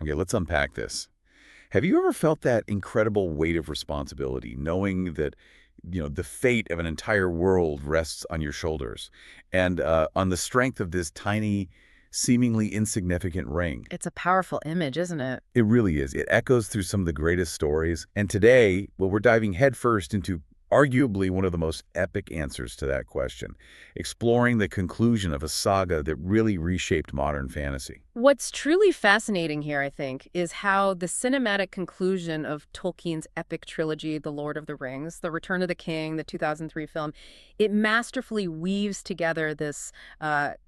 Okay, let's unpack this. Have you ever felt that incredible weight of responsibility, knowing that, the fate of an entire world rests on your shoulders and on the strength of this tiny, seemingly insignificant ring? It's a powerful image, isn't it? It really is. It echoes through some of the greatest stories. And today, well, we're diving headfirst into arguably one of the most epic answers to that question, exploring the conclusion of a saga that really reshaped modern fantasy. What's truly fascinating here, I think, is how the cinematic conclusion of Tolkien's epic trilogy, The Lord of the Rings, The Return of the King, the 2003 film, it masterfully weaves together this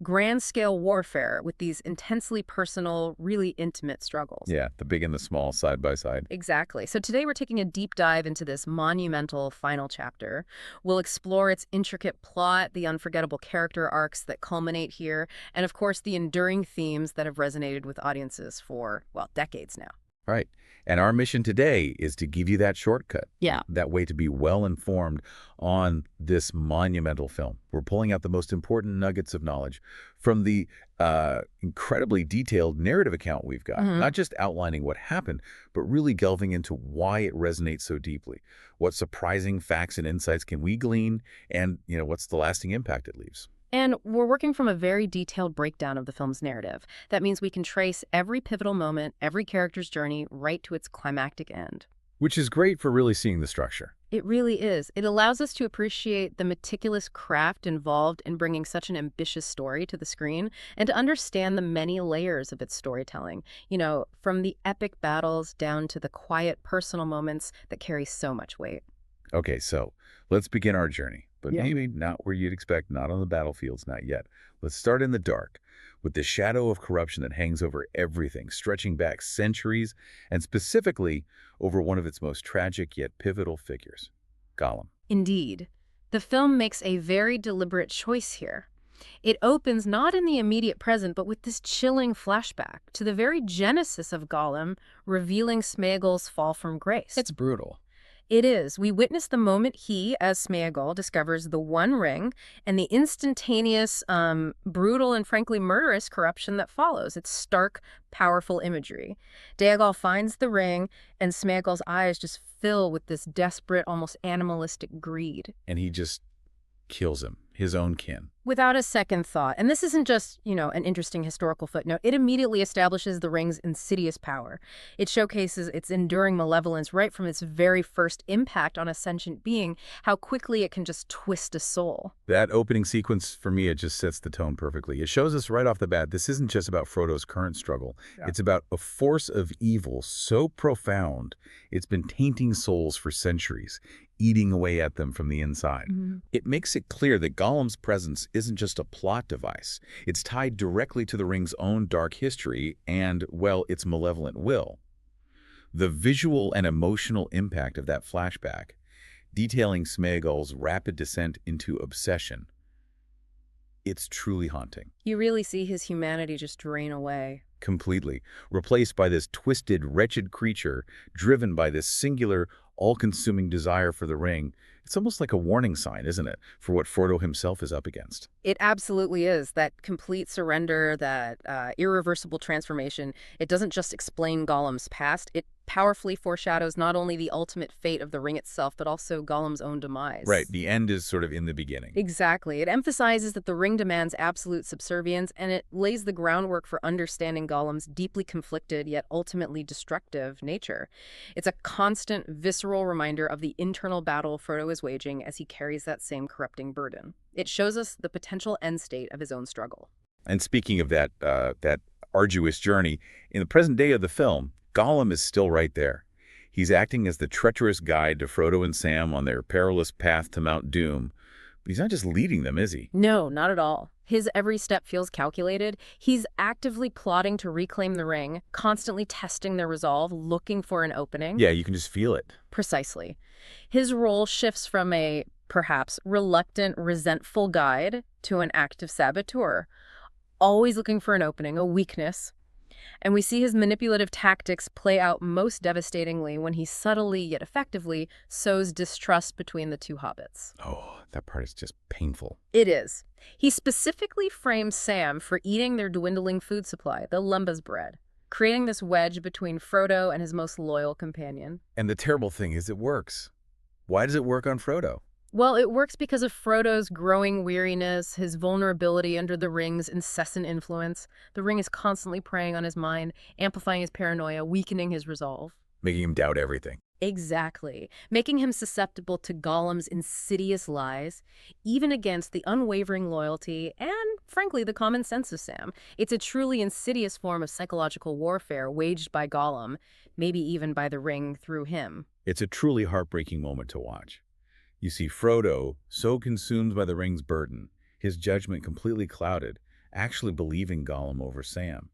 grand-scale warfare with these intensely personal, really intimate struggles. Yeah, the big and the small side by side. Exactly. So today we're taking a deep dive into this monumental final chapter. We'll explore its intricate plot, the unforgettable character arcs that culminate here, and of course the enduring themes that have resonated with audiences for, well, decades now. Right. And our mission today is to give you that shortcut, Yeah. that way to be well informed on this monumental film. We're pulling out the most important nuggets of knowledge from the incredibly detailed narrative account we've got, not just outlining what happened, but really delving into why it resonates so deeply. What surprising facts and insights can we glean, and what's the lasting impact it leaves? And we're working from a very detailed breakdown of the film's narrative. That means we can trace every pivotal moment, every character's journey, right to its climactic end. Which is great for really seeing the structure. It really is. It allows us to appreciate the meticulous craft involved in bringing such an ambitious story to the screen and to understand the many layers of its storytelling, from the epic battles down to the quiet personal moments that carry so much weight. Okay, so let's begin our journey, but Yeah. maybe not where you'd expect, not on the battlefields, not yet. Let's start in the dark, with the shadow of corruption that hangs over everything, stretching back centuries, and specifically over one of its most tragic yet pivotal figures, Gollum. Indeed. The film makes a very deliberate choice here. It opens not in the immediate present, but with this chilling flashback to the very genesis of Gollum, revealing Sméagol's fall from grace. It's brutal. It is. We witness the moment he, as Sméagol, discovers the One Ring and the instantaneous, brutal and frankly murderous corruption that follows. It's stark, powerful imagery. Déagol finds the ring, and Sméagol's eyes just fill with this desperate, almost animalistic greed. And he just kills him, his own kin. Without a second thought. And this isn't just, an interesting historical footnote. It immediately establishes the ring's insidious power. It showcases its enduring malevolence right from its very first impact on a sentient being, how quickly it can just twist a soul. That opening sequence, for me, it just sets the tone perfectly. It shows us right off the bat, this isn't just about Frodo's current struggle. Yeah. It's about a force of evil so profound, it's been tainting souls for centuries, eating away at them from the inside. It makes it clear that Gollum's presence isn't just a plot device. It's tied directly to the ring's own dark history and, well, its malevolent will. The visual and emotional impact of that flashback, detailing Sméagol's rapid descent into obsession, it's truly haunting. You really see his humanity just drain away. Completely, replaced by this twisted, wretched creature driven by this singular, all-consuming desire for the ring. It's almost like a warning sign, isn't it, for what Frodo himself is up against? It absolutely is. That complete surrender, that irreversible transformation, it doesn't just explain Gollum's past, it powerfully foreshadows not only the ultimate fate of the ring itself, but also Gollum's own demise. Right, the end is sort of in the beginning. Exactly. It emphasizes that the ring demands absolute subservience, and it lays the groundwork for understanding Gollum's deeply conflicted yet ultimately destructive nature. It's a constant, visceral reminder of the internal battle Frodo is waging as he carries that same corrupting burden. It shows us the potential end state of his own struggle. And speaking of that arduous journey, in the present day of the film, Gollum is still right there. He's acting as the treacherous guide to Frodo and Sam on their perilous path to Mount Doom. But he's not just leading them, is he? No, not at all. His every step feels calculated. He's actively plotting to reclaim the ring, constantly testing their resolve, looking for an opening. Yeah, you can just feel it. Precisely. His role shifts from a, perhaps, reluctant, resentful guide to an active saboteur, always looking for an opening, a weakness. And we see his manipulative tactics play out most devastatingly when he subtly yet effectively sows distrust between the two hobbits. Oh, that part is just painful. It is. He specifically frames Sam for eating their dwindling food supply, the Lumba's bread, creating this wedge between Frodo and his most loyal companion. And the terrible thing is it works. Why does it work on Frodo? Well, it works because of Frodo's growing weariness, his vulnerability under the ring's incessant influence. The ring is constantly preying on his mind, amplifying his paranoia, weakening his resolve. Making him doubt everything. Exactly. Making him susceptible to Gollum's insidious lies, even against the unwavering loyalty and, frankly, the common sense of Sam. It's a truly insidious form of psychological warfare waged by Gollum, maybe even by the ring through him. It's a truly heartbreaking moment to watch. You see Frodo, so consumed by the ring's burden, his judgment completely clouded, actually believing Gollum over Sam.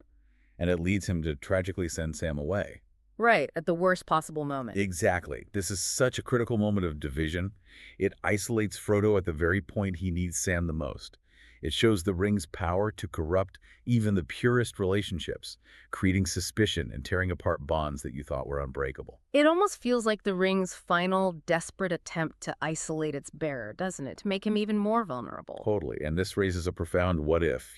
And it leads him to tragically send Sam away. Right, at the worst possible moment. Exactly. This is such a critical moment of division. It isolates Frodo at the very point he needs Sam the most. It shows the ring's power to corrupt even the purest relationships, creating suspicion and tearing apart bonds that you thought were unbreakable. It almost feels like the ring's final, desperate attempt to isolate its bearer, doesn't it? To make him even more vulnerable. Totally. And this raises a profound what if,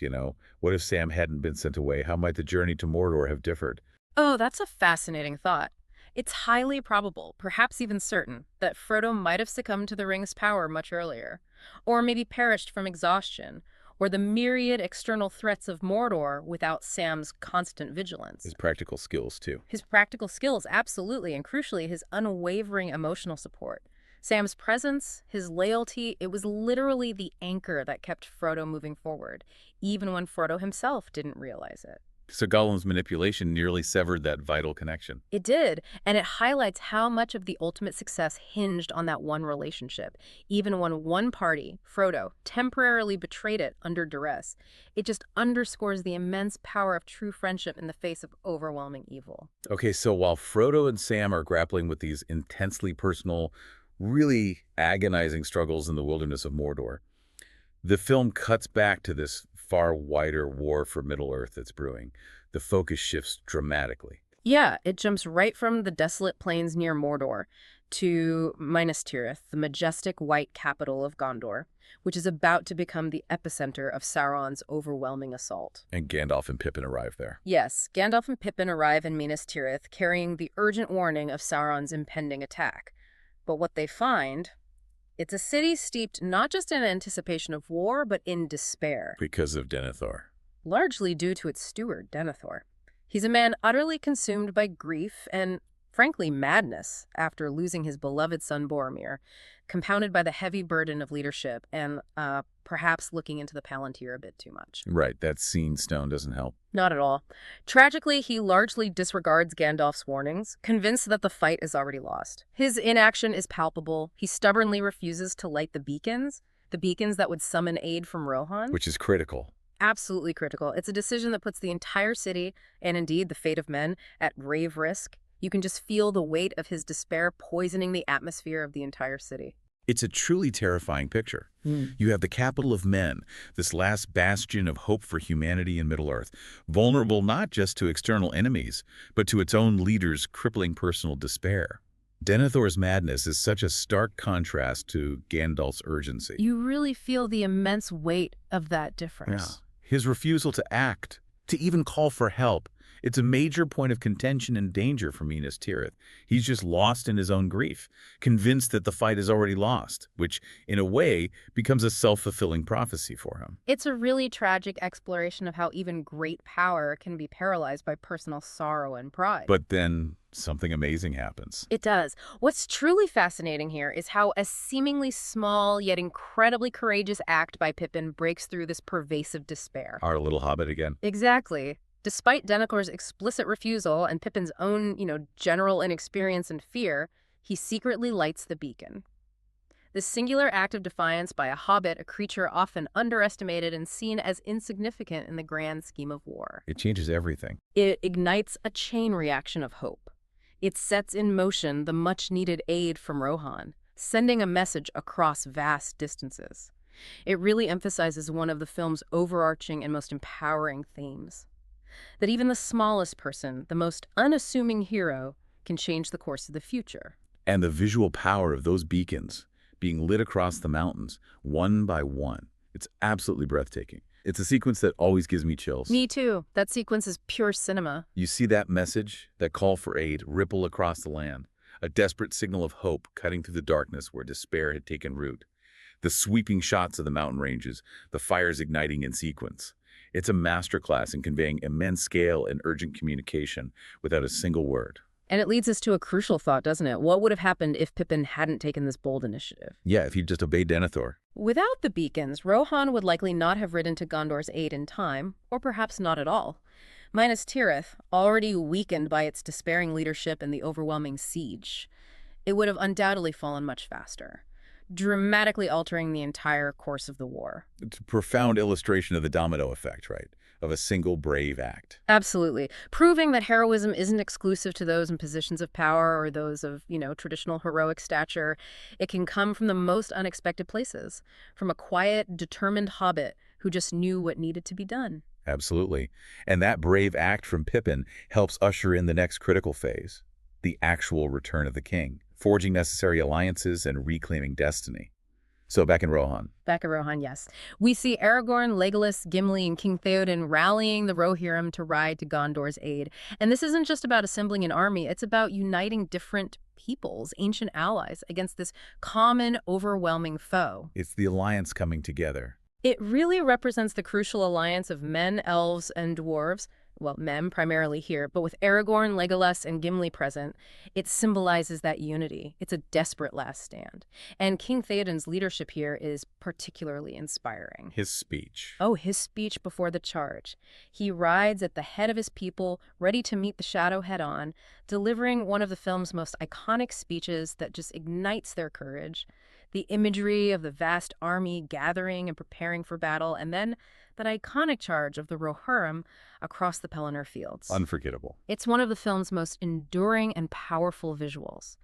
What if Sam hadn't been sent away? How might the journey to Mordor have differed? Oh, that's a fascinating thought. It's highly probable, perhaps even certain, that Frodo might have succumbed to the ring's power much earlier, or maybe perished from exhaustion, or the myriad external threats of Mordor without Sam's constant vigilance. His practical skills, too. His practical skills, absolutely, and crucially, his unwavering emotional support. Sam's presence, his loyalty, it was literally the anchor that kept Frodo moving forward, even when Frodo himself didn't realize it. So Gollum's manipulation nearly severed that vital connection. It did, and it highlights how much of the ultimate success hinged on that one relationship. Even when one party, Frodo, temporarily betrayed it under duress, it just underscores the immense power of true friendship in the face of overwhelming evil. Okay, so while Frodo and Sam are grappling with these intensely personal, really agonizing struggles in the wilderness of Mordor, the film cuts back to this far wider war for Middle-earth that's brewing. The focus shifts dramatically. Yeah, it jumps right from the desolate plains near Mordor to Minas Tirith, the majestic white capital of Gondor, which is about to become the epicenter of Sauron's overwhelming assault. And Gandalf and Pippin arrive there. Yes, Gandalf and Pippin arrive in Minas Tirith, carrying the urgent warning of Sauron's impending attack. But what they find... it's a city steeped not just in anticipation of war, but in despair. Because of Denethor. Largely due to its steward, Denethor. He's a man utterly consumed by grief and, frankly, madness after losing his beloved son Boromir, compounded by the heavy burden of leadership and perhaps looking into the Palantir a bit too much. Right, that scene stone doesn't help. Not at all. Tragically, he largely disregards Gandalf's warnings, convinced that the fight is already lost. His inaction is palpable. He stubbornly refuses to light the beacons that would summon aid from Rohan. Which is critical. Absolutely critical. It's a decision that puts the entire city, and indeed the fate of men, at grave risk. You can just feel the weight of his despair poisoning the atmosphere of the entire city. It's a truly terrifying picture. You have the capital of men, this last bastion of hope for humanity in Middle-earth, vulnerable not just to external enemies, but to its own leaders' crippling personal despair. Denethor's madness is such a stark contrast to Gandalf's urgency. You really feel the immense weight of that difference. Yeah. His refusal to act, to even call for help, it's a major point of contention and danger for Minas Tirith. He's just lost in his own grief, convinced that the fight is already lost, which, in a way, becomes a self-fulfilling prophecy for him. It's a really tragic exploration of how even great power can be paralyzed by personal sorrow and pride. But then something amazing happens. It does. What's truly fascinating here is how a seemingly small yet incredibly courageous act by Pippin breaks through this pervasive despair. Our little hobbit again. Exactly. Despite Denethor's explicit refusal and Pippin's own, general inexperience and fear, he secretly lights the beacon. This singular act of defiance by a hobbit, a creature often underestimated and seen as insignificant in the grand scheme of war. It changes everything. It ignites a chain reaction of hope. It sets in motion the much-needed aid from Rohan, sending a message across vast distances. It really emphasizes one of the film's overarching and most empowering themes. That even the smallest person, the most unassuming hero, can change the course of the future. And the visual power of those beacons being lit across the mountains, one by one. It's absolutely breathtaking. It's a sequence that always gives me chills. Me too. That sequence is pure cinema. You see that message, that call for aid, ripple across the land, a desperate signal of hope cutting through the darkness where despair had taken root. The sweeping shots of the mountain ranges, the fires igniting in sequence. It's a masterclass in conveying immense scale and urgent communication without a single word. And it leads us to a crucial thought, doesn't it? What would have happened if Pippin hadn't taken this bold initiative? Yeah, if he'd just obeyed Denethor. Without the beacons, Rohan would likely not have ridden to Gondor's aid in time, or perhaps not at all. Minus Tirith, already weakened by its despairing leadership and the overwhelming siege, it would have undoubtedly fallen much faster, dramatically altering the entire course of the war. It's a profound illustration of the domino effect, right? Of a single brave act. Absolutely. Proving that heroism isn't exclusive to those in positions of power or those of, traditional heroic stature. It can come from the most unexpected places, from a quiet, determined hobbit who just knew what needed to be done. Absolutely. And that brave act from Pippin helps usher in the next critical phase, the actual return of the king, forging necessary alliances and reclaiming destiny. So back in Rohan. Back at Rohan, yes. We see Aragorn, Legolas, Gimli, and King Theoden rallying the Rohirrim to ride to Gondor's aid. And this isn't just about assembling an army, it's about uniting different peoples, ancient allies, against this common, overwhelming foe. It's the alliance coming together. It really represents the crucial alliance of men, elves, and dwarves. Well, men primarily here, but with Aragorn, Legolas, and Gimli present, it symbolizes that unity. It's a desperate last stand. And King Theoden's leadership here is particularly inspiring. His speech. Oh, his speech before the charge. He rides at the head of his people, ready to meet the shadow head-on, delivering one of the film's most iconic speeches that just ignites their courage. The imagery of the vast army gathering and preparing for battle, and then that iconic charge of the Rohirrim across the Pelennor fields. Unforgettable. It's one of the film's most enduring and powerful visuals,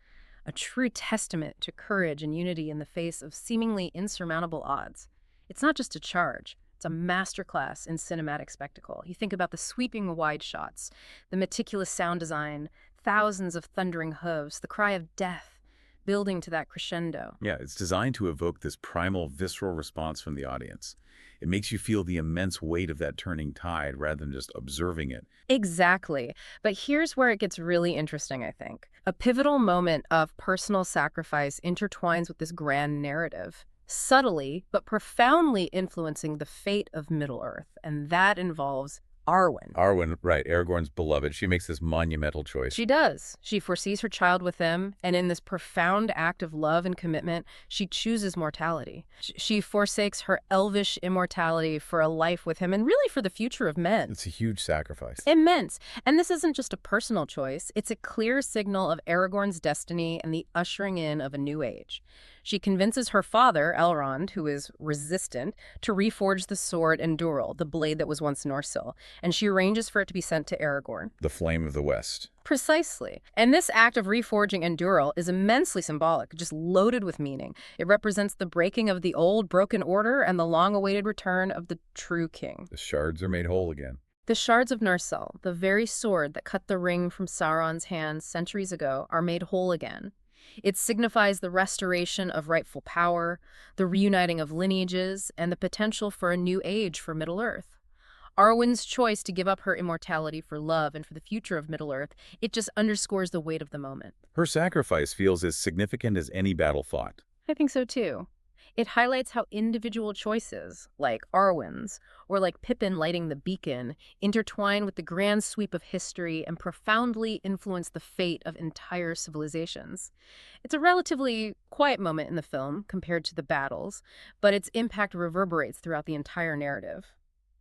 a true testament to courage and unity in the face of seemingly insurmountable odds. It's not just a charge. It's a masterclass in cinematic spectacle. You think about the sweeping wide shots, the meticulous sound design, thousands of thundering hooves, the cry of death, building to that crescendo. Yeah, it's designed to evoke this primal, visceral response from the audience. It makes you feel the immense weight of that turning tide rather than just observing it. Exactly. But here's where it gets really interesting, I think. A pivotal moment of personal sacrifice intertwines with this grand narrative, subtly but profoundly influencing the fate of Middle-earth, and that involves Arwen. Arwen, right, Aragorn's beloved. She makes this monumental choice. She does. She foresees her child with him, and in this profound act of love and commitment, she chooses mortality. She forsakes her elvish immortality for a life with him, and really for the future of men. It's a huge sacrifice. Immense. And this isn't just a personal choice. It's a clear signal of Aragorn's destiny and the ushering in of a new age. She convinces her father, Elrond, who is resistant, to reforge the sword Enduril, the blade that was once Norsil, and she arranges for it to be sent to Aragorn. The Flame of the West. Precisely. And this act of reforging Enduril is immensely symbolic, just loaded with meaning. It represents the breaking of the old broken order and the long-awaited return of the true king. The shards are made whole again. The shards of Narsil, the very sword that cut the ring from Sauron's hands centuries ago, are made whole again. It signifies the restoration of rightful power, the reuniting of lineages, and the potential for a new age for Middle-earth. Arwen's choice to give up her immortality for love and for the future of Middle-earth, it just underscores the weight of the moment. Her sacrifice feels as significant as any battle fought. I think so too. It highlights how individual choices, like Arwen's, or like Pippin lighting the beacon, intertwine with the grand sweep of history and profoundly influence the fate of entire civilizations. It's a relatively quiet moment in the film compared to the battles, but its impact reverberates throughout the entire narrative.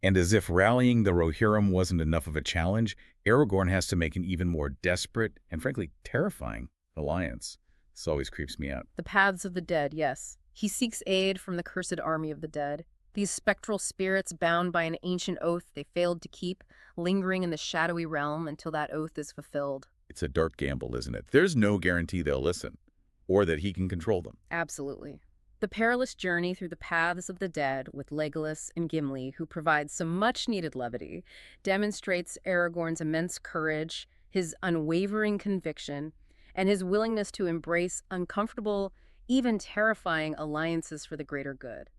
And as if rallying the Rohirrim wasn't enough of a challenge, Aragorn has to make an even more desperate and frankly terrifying alliance. This always creeps me out. The Paths of the Dead, yes. He seeks aid from the cursed army of the dead. These spectral spirits bound by an ancient oath they failed to keep, lingering in the shadowy realm until that oath is fulfilled. It's a dark gamble, isn't it? There's no guarantee they'll listen, or that he can control them. Absolutely. The perilous journey through the Paths of the Dead with Legolas and Gimli, who provides some much-needed levity, demonstrates Aragorn's immense courage, his unwavering conviction, and his willingness to embrace uncomfortable, even terrifying alliances for the greater good.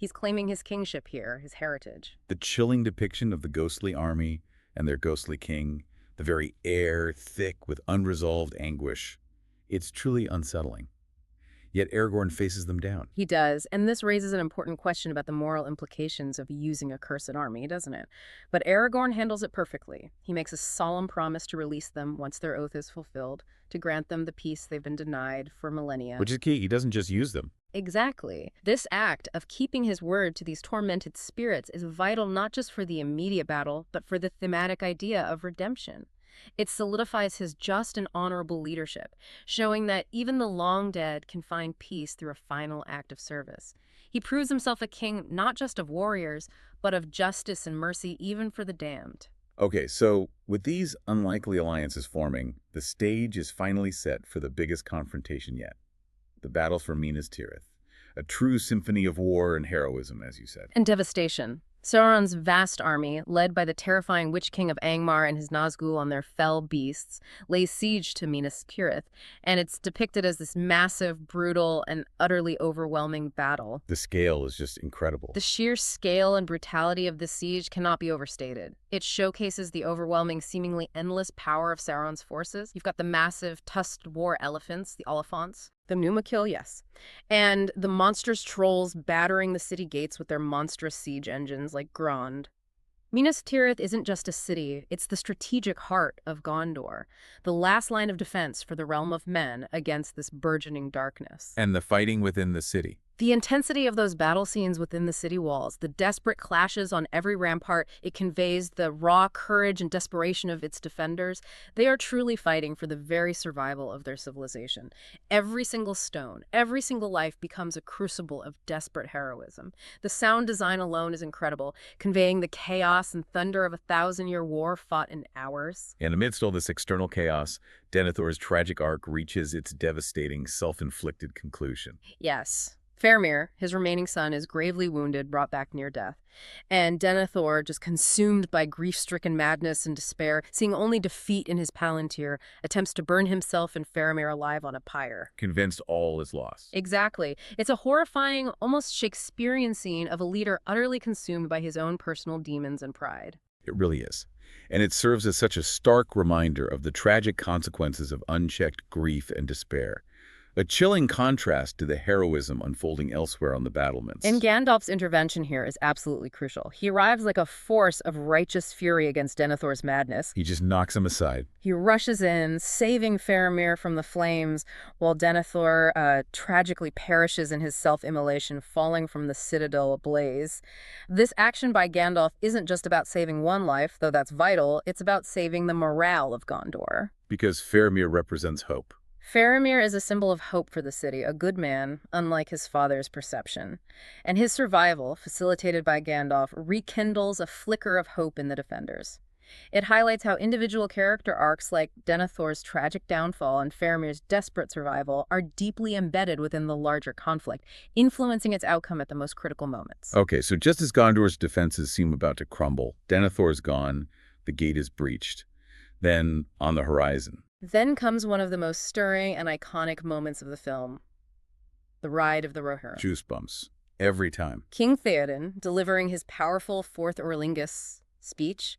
He's claiming his kingship here, his heritage. The chilling depiction of the ghostly army and their ghostly king, the very air thick with unresolved anguish, it's truly unsettling. Yet Aragorn faces them down. He does, and this raises an important question about the moral implications of using a cursed army, doesn't it? But Aragorn handles it perfectly. He makes a solemn promise to release them once their oath is fulfilled, to grant them the peace they've been denied for millennia. Which is key. He doesn't just use them. Exactly. This act of keeping his word to these tormented spirits is vital not just for the immediate battle, but for the thematic idea of redemption. It solidifies his just and honorable leadership, showing that even the long dead can find peace through a final act of service. He proves himself a king not just of warriors, but of justice and mercy even for the damned. Okay, so with these unlikely alliances forming, the stage is finally set for the biggest confrontation yet. The battle for Minas Tirith. A true symphony of war and heroism, as you said. And devastation. Sauron's vast army, led by the terrifying Witch King of Angmar and his Nazgul on their fell beasts, lays siege to Minas Tirith, and it's depicted as this massive, brutal, and utterly overwhelming battle. The scale is just incredible. The sheer scale and brutality of this siege cannot be overstated. It showcases the overwhelming, seemingly endless power of Sauron's forces. You've got the massive, tusked war elephants, the Oliphants. The Numakil, yes. And the monstrous trolls battering the city gates with their monstrous siege engines like Grond. Minas Tirith isn't just a city, it's the strategic heart of Gondor, the last line of defense for the realm of men against this burgeoning darkness. And the fighting within the city. The intensity of those battle scenes within the city walls, the desperate clashes on every rampart, it conveys the raw courage and desperation of its defenders. They are truly fighting for the very survival of their civilization. Every single stone, every single life becomes a crucible of desperate heroism. The sound design alone is incredible, conveying the chaos and thunder of a 1,000-year war fought in hours. And amidst all this external chaos, Denethor's tragic arc reaches its devastating, self-inflicted conclusion. Yes. Faramir, his remaining son, is gravely wounded, brought back near death. And Denethor, just consumed by grief-stricken madness and despair, seeing only defeat in his palantir, attempts to burn himself and Faramir alive on a pyre. Convinced all is lost. Exactly. It's a horrifying, almost Shakespearean scene of a leader utterly consumed by his own personal demons and pride. It really is. And it serves as such a stark reminder of the tragic consequences of unchecked grief and despair. A chilling contrast to the heroism unfolding elsewhere on the battlements. And Gandalf's intervention here is absolutely crucial. He arrives like a force of righteous fury against Denethor's madness. He just knocks him aside. He rushes in, saving Faramir from the flames, while Denethor tragically perishes in his self-immolation, falling from the citadel ablaze. This action by Gandalf isn't just about saving one life, though that's vital. It's about saving the morale of Gondor. Because Faramir represents hope. Faramir is a symbol of hope for the city, a good man, unlike his father's perception. And his survival, facilitated by Gandalf, rekindles a flicker of hope in the defenders. It highlights how individual character arcs like Denethor's tragic downfall and Faramir's desperate survival are deeply embedded within the larger conflict, influencing its outcome at the most critical moments. Okay, so just as Gondor's defenses seem about to crumble, Denethor's gone, the gate is breached. Then, on the horizon, Then comes one of the most stirring and iconic moments of the film, the Ride of the Rohirrim. goosebumps. Every time. King Theoden, delivering his powerful Fourth Orlingus speech,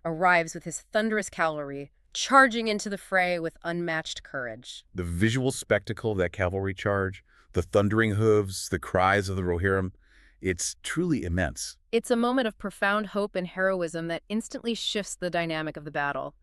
arrives with his thunderous cavalry, charging into the fray with unmatched courage. The visual spectacle of that cavalry charge, the thundering hooves, the cries of the Rohirrim, it's truly immense. It's a moment of profound hope and heroism that instantly shifts the dynamic of the battle.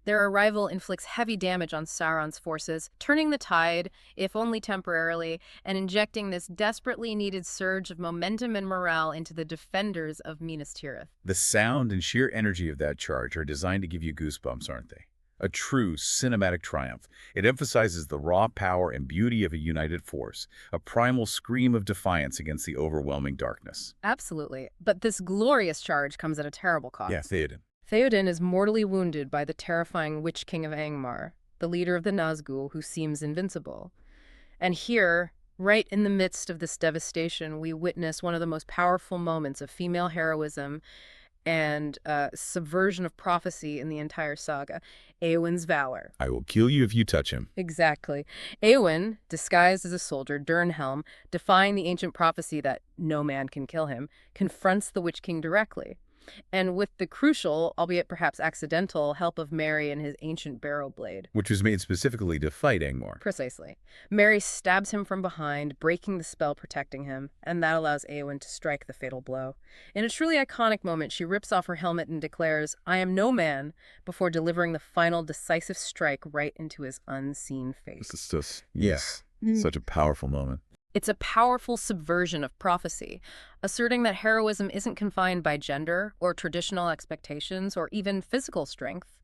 Their arrival inflicts heavy damage on Sauron's forces, turning the tide, if only temporarily, and injecting this desperately needed surge of momentum and morale into the defenders of Minas Tirith. The sound and sheer energy of that charge are designed to give you goosebumps, aren't they? A true cinematic triumph. It emphasizes the raw power and beauty of a united force, a primal scream of defiance against the overwhelming darkness. Absolutely. But this glorious charge comes at a terrible cost. Yeah, Theoden. Theoden is mortally wounded by the terrifying Witch King of Angmar, the leader of the Nazgul, who seems invincible. And here, right in the midst of this devastation, we witness one of the most powerful moments of female heroism and subversion of prophecy in the entire saga, Éowyn's valor. I will kill you if you touch him. Exactly. Éowyn, disguised as a soldier, Durnhelm, defying the ancient prophecy that no man can kill him, confronts the Witch King directly. And with the crucial, albeit perhaps accidental, help of Merry and his ancient barrow blade. Which was made specifically to fight Angmor. Precisely. Merry stabs him from behind, breaking the spell protecting him, and that allows Éowyn to strike the fatal blow. In a truly iconic moment, she rips off her helmet and declares, "I am no man," before delivering the final decisive strike right into his unseen face. This is just, yes, such a powerful moment. It's a powerful subversion of prophecy, asserting that heroism isn't confined by gender or traditional expectations or even physical strength.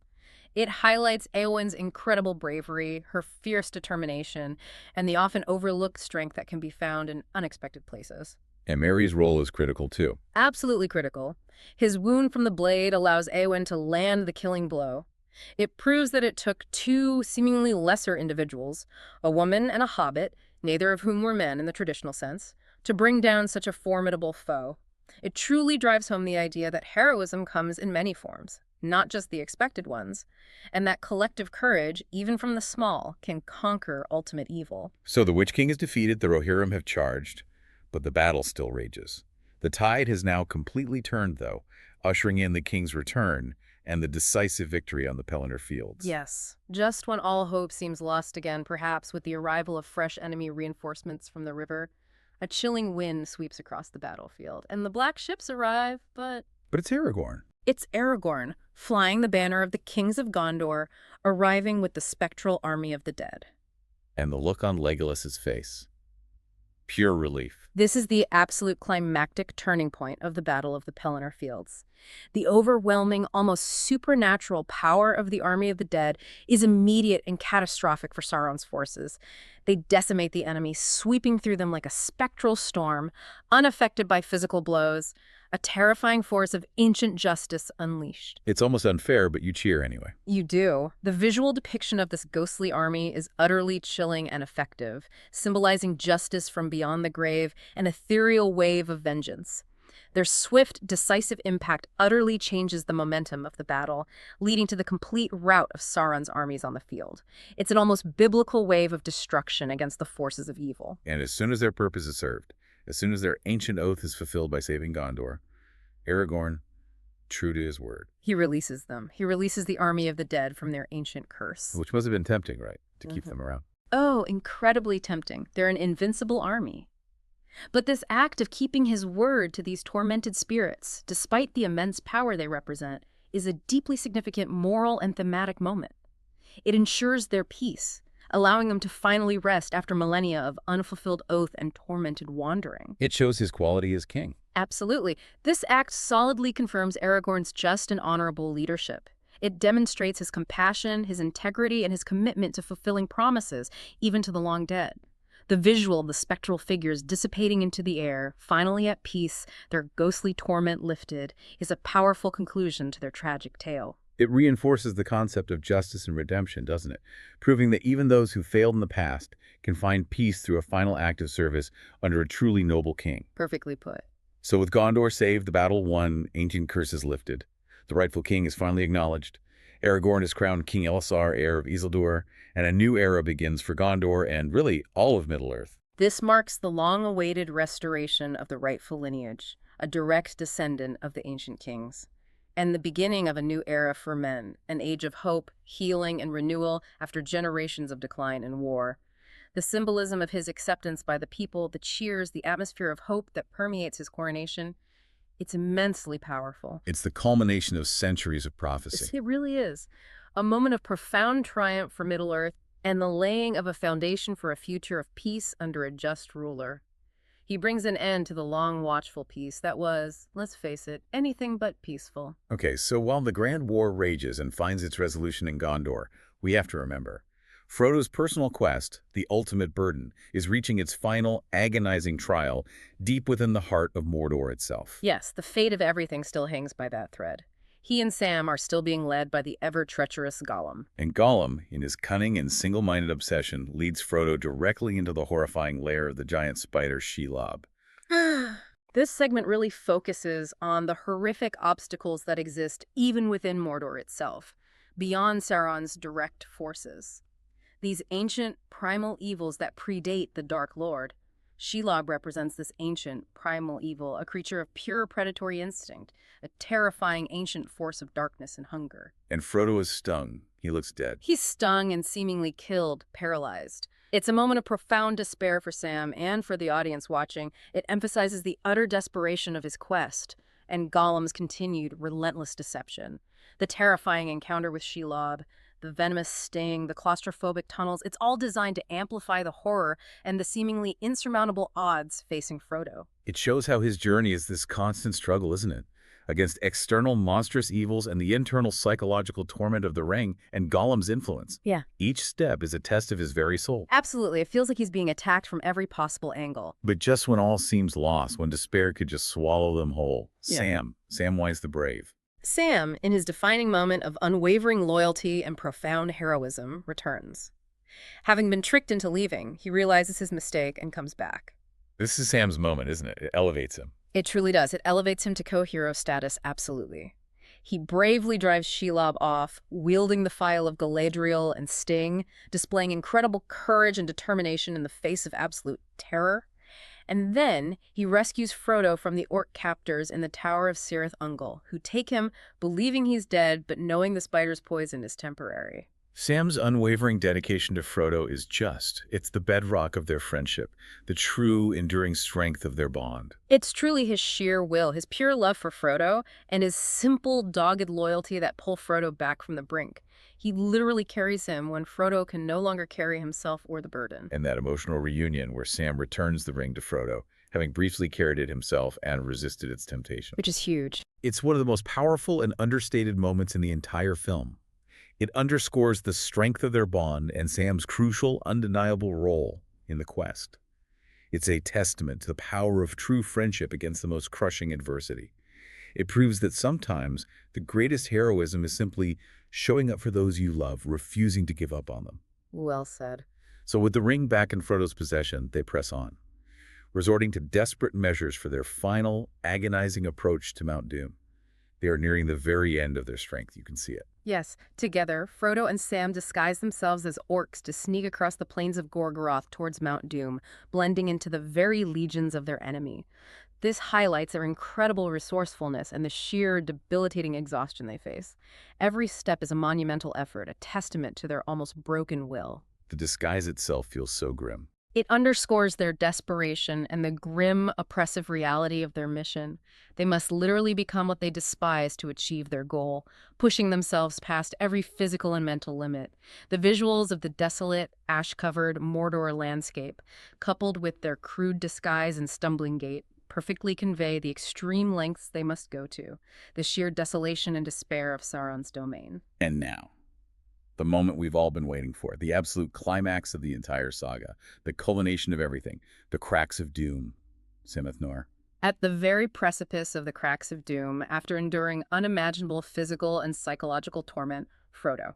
It highlights Éowyn's incredible bravery, her fierce determination, and the often overlooked strength that can be found in unexpected places. And Merry's role is critical too. Absolutely critical. His wound from the blade allows Éowyn to land the killing blow. It proves that it took two seemingly lesser individuals, a woman and a hobbit, neither of whom were men in the traditional sense, to bring down such a formidable foe. It truly drives home the idea that heroism comes in many forms, not just the expected ones, and that collective courage, even from the small, can conquer ultimate evil. So the Witch King is defeated, the Rohirrim have charged, but the battle still rages. The tide has now completely turned, though, ushering in the king's return and the decisive victory on the Pelennor fields. Yes, just when all hope seems lost again, perhaps with the arrival of fresh enemy reinforcements from the river, a chilling wind sweeps across the battlefield, and the black ships arrive, but it's Aragorn. It's Aragorn, flying the banner of the kings of Gondor, arriving with the spectral army of the dead. And the look on Legolas's face. Pure relief. This is the absolute climactic turning point of the Battle of the Pelennor Fields. The overwhelming, almost supernatural power of the army of the dead is immediate and catastrophic for Sauron's forces. They decimate the enemy, sweeping through them like a spectral storm, unaffected by physical blows, a terrifying force of ancient justice unleashed. It's almost unfair, but you cheer anyway. You do. The visual depiction of this ghostly army is utterly chilling and effective, symbolizing justice from beyond the grave, an ethereal wave of vengeance. Their swift, decisive impact utterly changes the momentum of the battle, leading to the complete rout of Sauron's armies on the field. It's an almost biblical wave of destruction against the forces of evil. And as soon as their purpose is served, as soon as their ancient oath is fulfilled by saving Gondor, Aragorn, true to his word, he releases them. He releases the army of the dead from their ancient curse. which must have been tempting, right, to keep them around. Oh, incredibly tempting. They're an invincible army. But this act of keeping his word to these tormented spirits, despite the immense power they represent, is a deeply significant moral and thematic moment. It ensures their peace, allowing them to finally rest after millennia of unfulfilled oath and tormented wandering. It shows his quality as king. Absolutely. This act solidly confirms Aragorn's just and honorable leadership. It demonstrates his compassion, his integrity, and his commitment to fulfilling promises, even to the long dead. The visual of the spectral figures dissipating into the air, finally at peace, their ghostly torment lifted, is a powerful conclusion to their tragic tale. It reinforces the concept of justice and redemption, doesn't it? Proving that even those who failed in the past can find peace through a final act of service under a truly noble king. Perfectly put. So with Gondor saved, the battle won, ancient curses lifted. The rightful king is finally acknowledged. Aragorn is crowned King Elessar, heir of Isildur, and a new era begins for Gondor and really all of Middle-earth. This marks the long-awaited restoration of the rightful lineage, a direct descendant of the ancient kings, and the beginning of a new era for men, an age of hope, healing, and renewal after generations of decline and war. The symbolism of his acceptance by the people, the cheers, the atmosphere of hope that permeates his coronation, it's immensely powerful. It's the culmination of centuries of prophecy. It really is. A moment of profound triumph for Middle-earth and the laying of a foundation for a future of peace under a just ruler. He brings an end to the long, watchful peace that was, let's face it, anything but peaceful. Okay, so while the Grand War rages and finds its resolution in Gondor, we have to remember, Frodo's personal quest, the ultimate burden, is reaching its final, agonizing trial deep within the heart of Mordor itself. Yes, the fate of everything still hangs by that thread. He and Sam are still being led by the ever-treacherous Gollum. And Gollum, in his cunning and single-minded obsession, leads Frodo directly into the horrifying lair of the giant spider Shelob. This segment really focuses on the horrific obstacles that exist even within Mordor itself, beyond Sauron's direct forces. These ancient, primal evils that predate the Dark Lord. Shelob represents this ancient, primal evil, a creature of pure predatory instinct, a terrifying ancient force of darkness and hunger. And Frodo is stung. He looks dead. He's stung and seemingly killed, paralyzed. It's a moment of profound despair for Sam and for the audience watching. It emphasizes the utter desperation of his quest and Gollum's continued relentless deception. The terrifying encounter with Shelob, the venomous sting, the claustrophobic tunnels, it's all designed to amplify the horror and the seemingly insurmountable odds facing Frodo. It shows how his journey is this constant struggle, isn't it? Against external monstrous evils and the internal psychological torment of the ring and Gollum's influence. Yeah. Each step is a test of his very soul. Absolutely. It feels like he's being attacked from every possible angle. But just when all seems lost, when despair could just swallow them whole, Yeah. Samwise the Brave. Sam, in his defining moment of unwavering loyalty and profound heroism, returns. Having been tricked into leaving, he realizes his mistake and comes back. This is Sam's moment, isn't it? It elevates him. It truly does. It elevates him to co-hero status, absolutely. He bravely drives Shelob off, wielding the file of Galadriel and Sting, displaying incredible courage and determination in the face of absolute terror. And then he rescues Frodo from the orc captors in the Tower of Cirith Ungol, who take him believing he's dead, but knowing the spider's poison is temporary. Sam's unwavering dedication to Frodo is just. It's the bedrock of their friendship, the true, enduring strength of their bond. It's truly his sheer will, his pure love for Frodo, and his simple, dogged loyalty that pull Frodo back from the brink. He literally carries him when Frodo can no longer carry himself or the burden. And that emotional reunion where Sam returns the ring to Frodo, having briefly carried it himself and resisted its temptation. Which is huge. It's one of the most powerful and understated moments in the entire film. It underscores the strength of their bond and Sam's crucial, undeniable role in the quest. It's a testament to the power of true friendship against the most crushing adversity. It proves that sometimes the greatest heroism is simply showing up for those you love, refusing to give up on them. Well said. So with the ring back in Frodo's possession, they press on, resorting to desperate measures for their final, agonizing approach to Mount Doom. They are nearing the very end of their strength. You can see it. Yes, together, Frodo and Sam disguise themselves as orcs to sneak across the plains of Gorgoroth towards Mount Doom, blending into the very legions of their enemy. This highlights their incredible resourcefulness and the sheer, debilitating exhaustion they face. Every step is a monumental effort, a testament to their almost broken will. The disguise itself feels so grim. It underscores their desperation and the grim, oppressive reality of their mission. They must literally become what they despise to achieve their goal, pushing themselves past every physical and mental limit. The visuals of the desolate, ash-covered Mordor landscape, coupled with their crude disguise and stumbling gait, perfectly convey the extreme lengths they must go to, the sheer desolation and despair of Sauron's domain. And now, the moment we've all been waiting for, the absolute climax of the entire saga, the culmination of everything, the cracks of doom. Sameth Nor. At the very precipice of the cracks of doom, after enduring unimaginable physical and psychological torment, Frodo.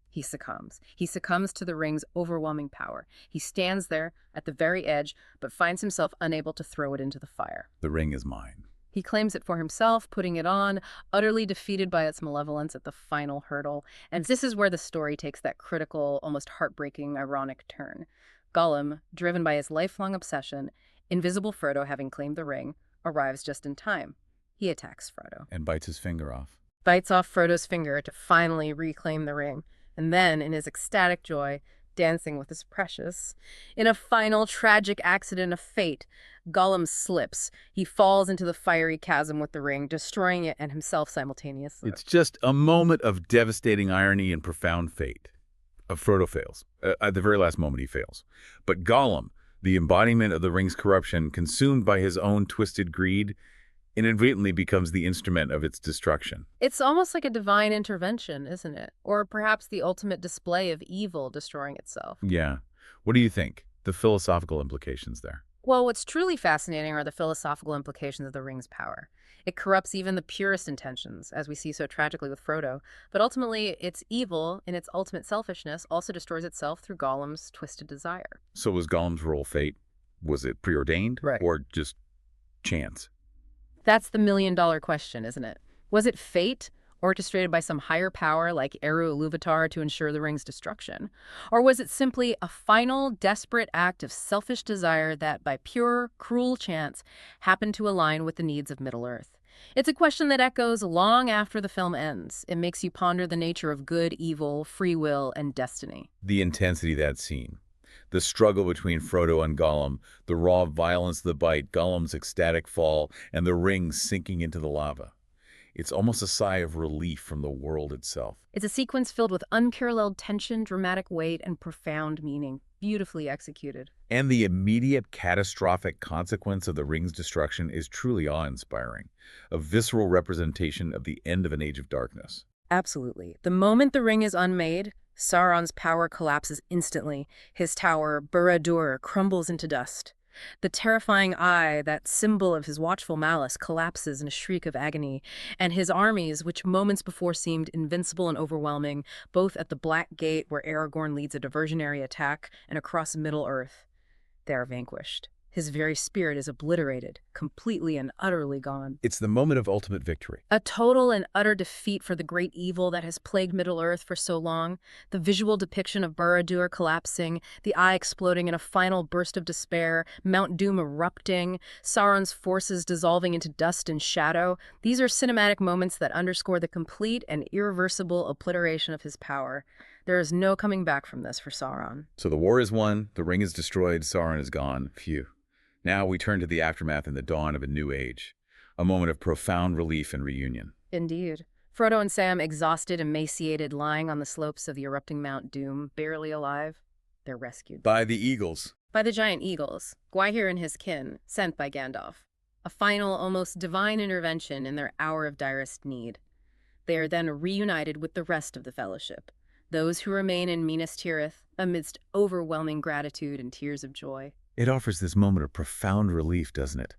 He succumbs. He succumbs to the ring's overwhelming power. He stands there at the very edge, but finds himself unable to throw it into the fire. The ring is mine. He claims it for himself, putting it on, utterly defeated by its malevolence at the final hurdle. And this is where the story takes that critical, almost heartbreaking, ironic turn. Gollum, driven by his lifelong obsession, invisible Frodo having claimed the ring, arrives just in time. He attacks Frodo. And bites his finger off. Bites off Frodo's finger to finally reclaim the ring. And then, in his ecstatic joy, dancing with his precious. In a final tragic accident of fate, Gollum slips. He falls into the fiery chasm with the ring, destroying it and himself simultaneously. It's just a moment of devastating irony and profound fate. Frodo fails. At the very last moment, he fails. But Gollum, the embodiment of the ring's corruption, consumed by his own twisted greed, inadvertently becomes the instrument of its destruction. It's almost like a divine intervention, isn't it? Or perhaps the ultimate display of evil destroying itself. Yeah. What do you think? The philosophical implications there. Well, what's truly fascinating are the philosophical implications of the ring's power. It corrupts even the purest intentions, as we see so tragically with Frodo. But ultimately, its evil, in its ultimate selfishness, also destroys itself through Gollum's twisted desire. So was Gollum's role fate? Was it preordained? Right. Or just chance? That's the million-dollar question, isn't it? Was it fate, orchestrated by some higher power like Eru Ilúvatar to ensure the ring's destruction? Or was it simply a final, desperate act of selfish desire that, by pure, cruel chance, happened to align with the needs of Middle-earth? It's a question that echoes long after the film ends. It makes you ponder the nature of good, evil, free will, and destiny. The intensity of that scene. The struggle between Frodo and Gollum, the raw violence of the bite, Gollum's ecstatic fall, and the ring sinking into the lava. It's almost a sigh of relief from the world itself. It's a sequence filled with unparalleled tension, dramatic weight, and profound meaning, beautifully executed. And the immediate catastrophic consequence of the ring's destruction is truly awe-inspiring, a visceral representation of the end of an age of darkness. Absolutely. The moment the ring is unmade, Sauron's power collapses instantly. His tower, Barad-dûr, crumbles into dust. The terrifying eye, that symbol of his watchful malice, collapses in a shriek of agony, and his armies, which moments before seemed invincible and overwhelming, both at the Black Gate, where Aragorn leads a diversionary attack, and across Middle-earth, they are vanquished. His very spirit is obliterated, completely and utterly gone. It's the moment of ultimate victory. A total and utter defeat for the great evil that has plagued Middle-earth for so long. The visual depiction of Barad-dûr collapsing, the eye exploding in a final burst of despair, Mount Doom erupting, Sauron's forces dissolving into dust and shadow. These are cinematic moments that underscore the complete and irreversible obliteration of his power. There is no coming back from this for Sauron. So the war is won, the ring is destroyed, Sauron is gone. Phew. Now we turn to the aftermath and the dawn of a new age, a moment of profound relief and reunion. Indeed. Frodo and Sam, exhausted, emaciated, lying on the slopes of the erupting Mount Doom, barely alive, they're rescued. By the eagles. By the giant eagles, Gwaihir and his kin, sent by Gandalf. A final, almost divine intervention in their hour of direst need. They are then reunited with the rest of the Fellowship, those who remain in Minas Tirith, amidst overwhelming gratitude and tears of joy. It offers this moment of profound relief, doesn't it?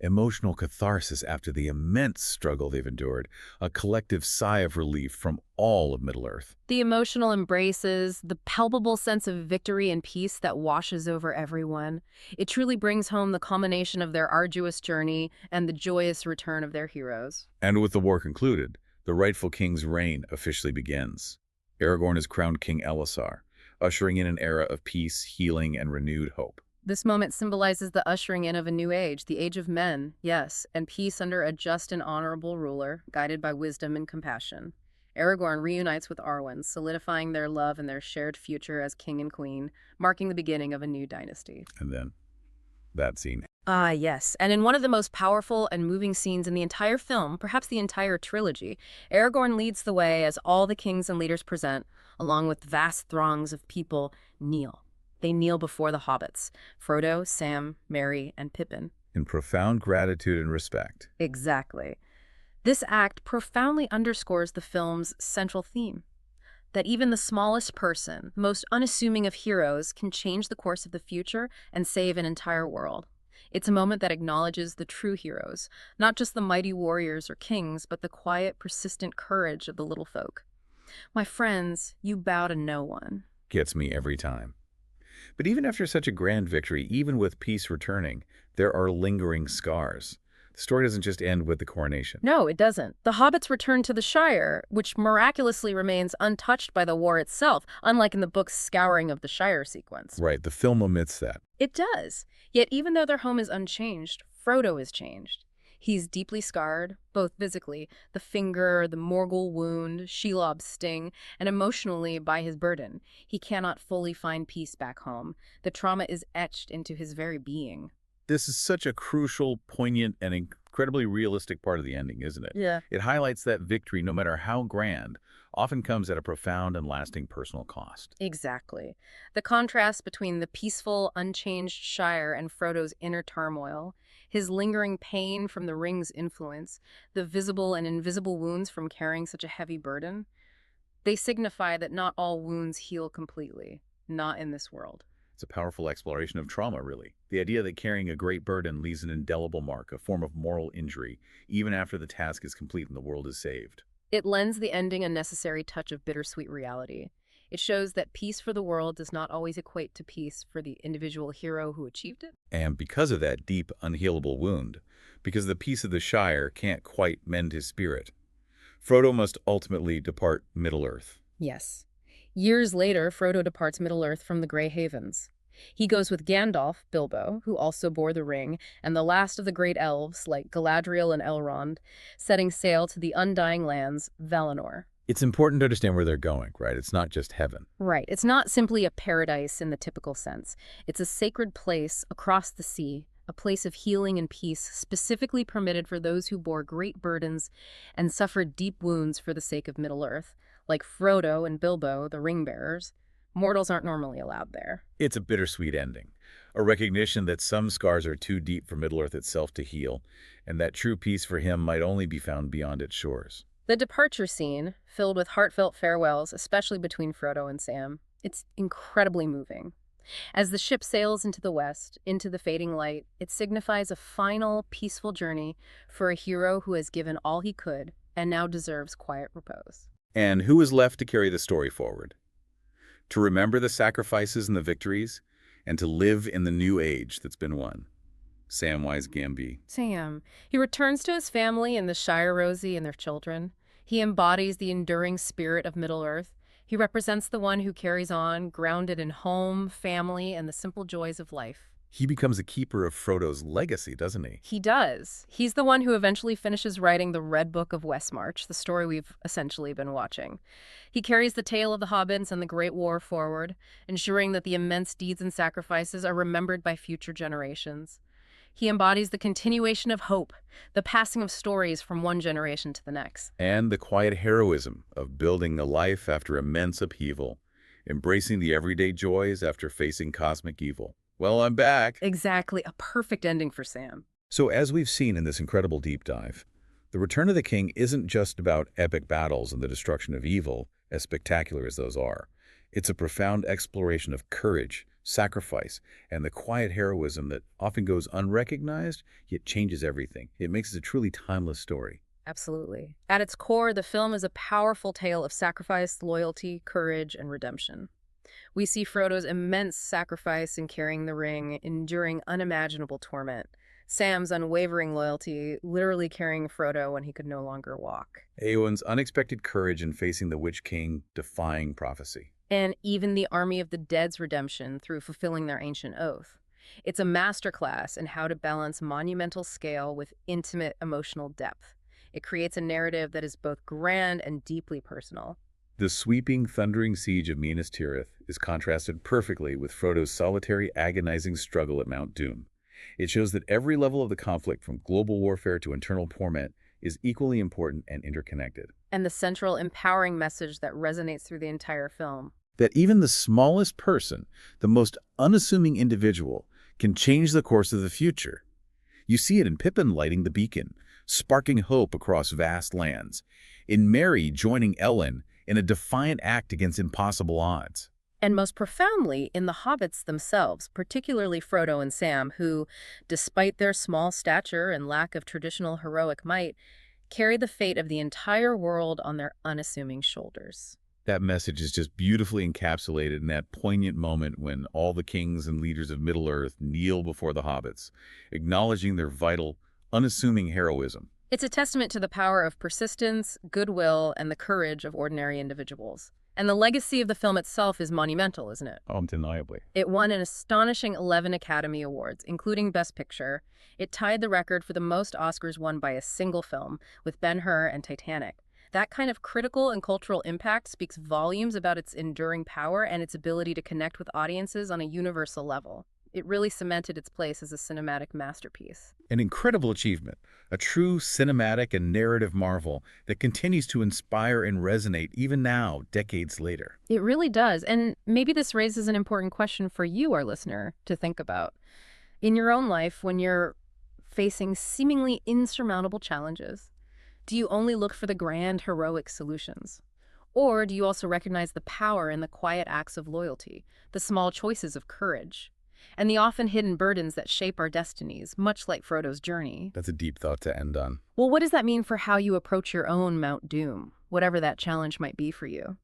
Emotional catharsis after the immense struggle they've endured, a collective sigh of relief from all of Middle-earth. The emotional embraces, the palpable sense of victory and peace that washes over everyone. It truly brings home the culmination of their arduous journey and the joyous return of their heroes. And with the war concluded, the rightful king's reign officially begins. Aragorn is crowned King Elessar, ushering in an era of peace, healing, and renewed hope. This moment symbolizes the ushering in of a new age, the age of men, yes, and peace under a just and honorable ruler, guided by wisdom and compassion. Aragorn reunites with Arwen, solidifying their love and their shared future as king and queen, marking the beginning of a new dynasty. And then, that scene. Ah, yes, and in one of the most powerful and moving scenes in the entire film, perhaps the entire trilogy, Aragorn leads the way as all the kings and leaders present, along with vast throngs of people, kneel. They kneel before the hobbits, Frodo, Sam, Merry, and Pippin. In profound gratitude and respect. Exactly. This act profoundly underscores the film's central theme, that even the smallest person, most unassuming of heroes, can change the course of the future and save an entire world. It's a moment that acknowledges the true heroes, not just the mighty warriors or kings, but the quiet, persistent courage of the little folk. My friends, you bow to no one. Gets me every time. But even after such a grand victory, even with peace returning, there are lingering scars. The story doesn't just end with the coronation. No, it doesn't. The hobbits return to the Shire, which miraculously remains untouched by the war itself, unlike in the book's scouring of the Shire sequence. Right, the film omits that. It does. Yet even though their home is unchanged, Frodo is changed. He's deeply scarred, both physically, the finger, the Morgul wound, Shelob's sting, and emotionally by his burden. He cannot fully find peace back home. The trauma is etched into his very being. This is such a crucial, poignant, and incredibly realistic part of the ending, isn't it? Yeah. It highlights that victory, no matter how grand, often comes at a profound and lasting personal cost. Exactly. The contrast between the peaceful, unchanged Shire and Frodo's inner turmoil, his lingering pain from the ring's influence, the visible and invisible wounds from carrying such a heavy burden, they signify that not all wounds heal completely, not in this world. It's a powerful exploration of trauma, really. The idea that carrying a great burden leaves an indelible mark, a form of moral injury, even after the task is complete and the world is saved. It lends the ending a necessary touch of bittersweet reality. It shows that peace for the world does not always equate to peace for the individual hero who achieved it. And because of that deep, unhealable wound, because the peace of the Shire can't quite mend his spirit. Frodo must ultimately depart Middle-earth. Yes. Years later, Frodo departs Middle-earth from the Grey Havens. He goes with Gandalf, Bilbo, who also bore the ring, and the last of the great elves, like Galadriel and Elrond, setting sail to the undying lands, Valinor. It's important to understand where they're going, right? It's not just heaven. Right. It's not simply a paradise in the typical sense. It's a sacred place across the sea, a place of healing and peace specifically permitted for those who bore great burdens and suffered deep wounds for the sake of Middle-earth, like Frodo and Bilbo, the ring-bearers. Mortals aren't normally allowed there. It's a bittersweet ending, a recognition that some scars are too deep for Middle-earth itself to heal, and that true peace for him might only be found beyond its shores. The departure scene, filled with heartfelt farewells, especially between Frodo and Sam, it's incredibly moving. As the ship sails into the west, into the fading light, it signifies a final, peaceful journey for a hero who has given all he could and now deserves quiet repose. And who is left to carry the story forward? To remember the sacrifices and the victories, and to live in the new age that's been won. Samwise Gamgee. Sam. He returns to his family and the Shire Rosie and their children. He embodies the enduring spirit of Middle-earth. He represents the one who carries on, grounded in home, family, and the simple joys of life. He becomes a keeper of Frodo's legacy, doesn't he? He does. He's the one who eventually finishes writing the Red Book of Westmarch, the story we've essentially been watching. He carries the tale of the hobbits and the Great War forward, ensuring that the immense deeds and sacrifices are remembered by future generations. He embodies the continuation of hope, the passing of stories from one generation to the next. And the quiet heroism of building a life after immense upheaval, embracing the everyday joys after facing cosmic evil. Well, I'm back. Exactly, a perfect ending for Sam. So as we've seen in this incredible deep dive, The Return of the King isn't just about epic battles and the destruction of evil, as spectacular as those are. It's a profound exploration of courage, sacrifice, and the quiet heroism that often goes unrecognized, yet changes everything. It makes it a truly timeless story. Absolutely. At its core, the film is a powerful tale of sacrifice, loyalty, courage, and redemption. We see Frodo's immense sacrifice in carrying the ring, enduring unimaginable torment. Sam's unwavering loyalty, literally carrying Frodo when he could no longer walk. Eowyn's unexpected courage in facing the Witch King, defying prophecy. And even the Army of the Dead's redemption through fulfilling their ancient oath. It's a masterclass in how to balance monumental scale with intimate emotional depth. It creates a narrative that is both grand and deeply personal. The sweeping, thundering siege of Minas Tirith is contrasted perfectly with Frodo's solitary, agonizing struggle at Mount Doom. It shows that every level of the conflict, from global warfare to internal torment, is equally important and interconnected. And the central empowering message that resonates through the entire film. That even the smallest person, the most unassuming individual, can change the course of the future. You see it in Pippin lighting the beacon, sparking hope across vast lands. In Merry joining Ellen in a defiant act against impossible odds. And most profoundly, in the hobbits themselves, particularly Frodo and Sam, who, despite their small stature and lack of traditional heroic might, carry the fate of the entire world on their unassuming shoulders. That message is just beautifully encapsulated in that poignant moment when all the kings and leaders of Middle-earth kneel before the hobbits, acknowledging their vital, unassuming heroism. It's a testament to the power of persistence, goodwill, and the courage of ordinary individuals. And the legacy of the film itself is monumental, isn't it? Undeniably. It won an astonishing 11 Academy Awards, including Best Picture. It tied the record for the most Oscars won by a single film, with Ben-Hur and Titanic. That kind of critical and cultural impact speaks volumes about its enduring power and its ability to connect with audiences on a universal level. It really cemented its place as a cinematic masterpiece. An incredible achievement, a true cinematic and narrative marvel that continues to inspire and resonate even now, decades later. It really does, and maybe this raises an important question for you, our listener, to think about. In your own life, when you're facing seemingly insurmountable challenges, do you only look for the grand, heroic solutions? Or do you also recognize the power in the quiet acts of loyalty, the small choices of courage, and the often hidden burdens that shape our destinies, much like Frodo's journey? That's a deep thought to end on. Well, what does that mean for how you approach your own Mount Doom, whatever that challenge might be for you?